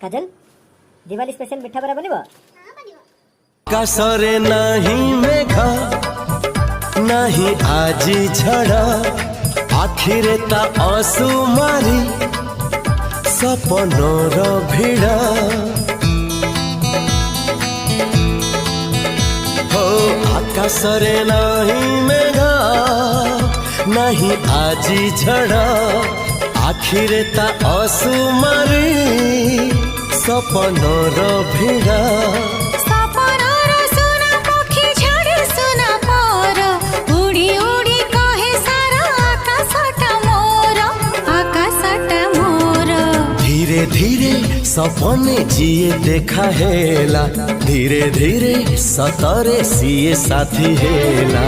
काजल Diwali special मिठा बरा बनिबो कासरे नहीं मेघ नहीं आजी झड़ आखिरे ता असुमारी सपनर भिड़ हो आकाशरे नहीं मेघ नहीं आजी झड़ आखिरे ता असुमारी सपनर भिड़ धीरे धीरे सपने जिए देखा हेला धीरे धीरे सतरे सीए साथी हेला।